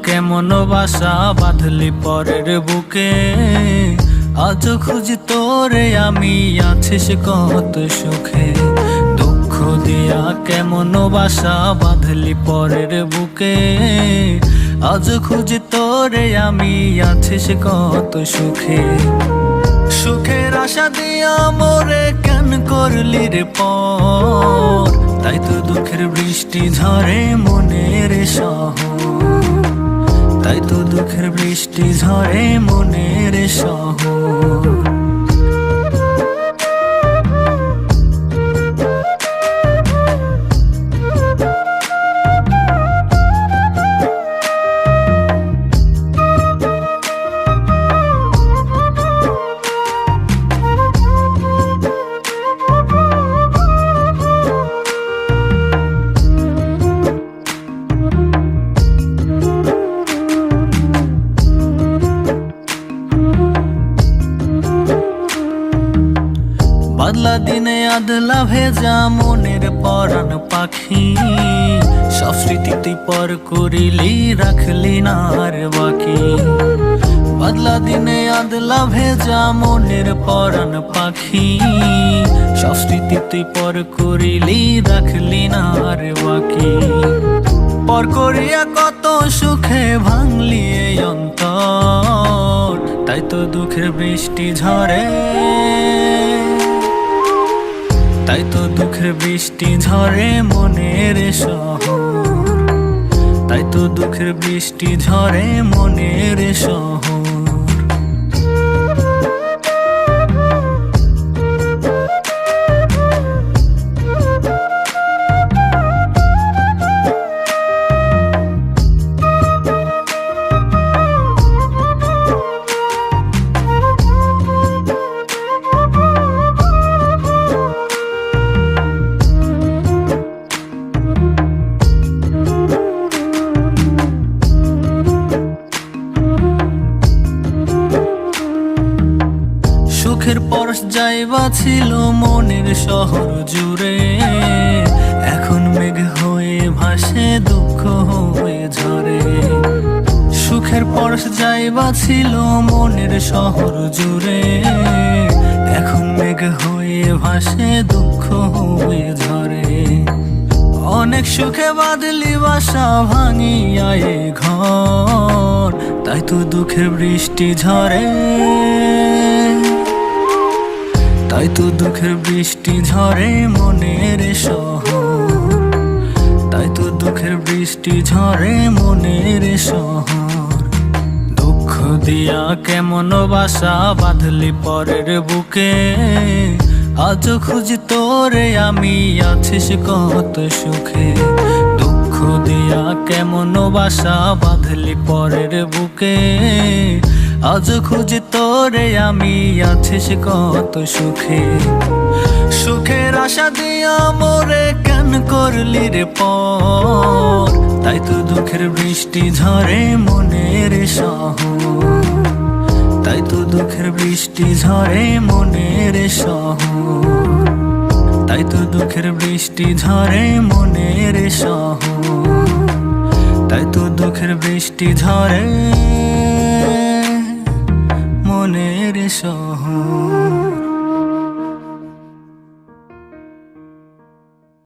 কেমন বাসা বাঁধলি পরের বুকে, আজ খুঁজি তোরে আমি আছিস কত সুখে। দুঃখ দিয়া কেমন বাসা বাঁধলি পরের বুকে, আজ খুঁজি তোরে আমি আছিস কত সুখে। সুখের আশা দিয়া মোরে কেন করলি রে পর, তাই তো দুঃখের বৃষ্টি ঝরে মনের শহর, তাই তো দুঃখের বৃষ্টি ঝরে মনের শহর। বাদলা দিনে আদলা ভেজা মনের পরাণ পাখি, সব স্মৃতি তুই পর করিলি রাখলি না আর বাকি। বাদলা দিনে আদলা ভেজা মনের পরাণ পাখি, সব স্মৃতি তুই পর করিলি রাখলি না আর বাকি। পর করিয়া কত সুখে ভাঙলি এই অন্তর, তাই তো দুঃখের বৃষ্টি ঝরে, তাই তো দুঃখের বৃষ্টি ঝরে মনের শহর, তাই তো দুঃখের বৃষ্টি ঝরে মনের শহর। সুখের পরশ যাইবা ছিল মনের শহর জুড়ে, এখন মেঘ হয়ে ভাসে দুঃখ হয়ে ঝরে। সুখের পরশ যাইবা ছিল মনের শহর জুড়ে, এখন মেঘ হয়ে ভাসে দুঃখ হয়ে ঝরে। অনেক সুখে বাঁধলি বাসা ভাঙিয়া এ ঘর, তাই তো দুঃখের বৃষ্টি ঝরে, তাই তো দুঃখের বৃষ্টি ঝরে মনের শহর, তাই তো দুঃখের বৃষ্টি ঝরে মনের শহর। দুঃখ দিয়া কেমন বাসা বাঁধলি পরের বুকে, আজ খুঁজি তোরে আমি আছিস কত সুখে। দুঃখ দিয়া কেমন বাসা বাঁধলি পরের বুকে, আজ খুঁজি তোরে আমি আছিস কত সুখে। সুখের আশা দিয়া মোরে কেন করলি রে পর, তাই তো দুঃখের বৃষ্টি ঝরে মনের শহর, তাই তো দুঃখের বৃষ্টি ঝরে মনের শহর, তাই তো দুঃখের বৃষ্টি ঝরে মনের শহর, তাই তো দুঃখের বৃষ্টি ঝরে মনের শহর।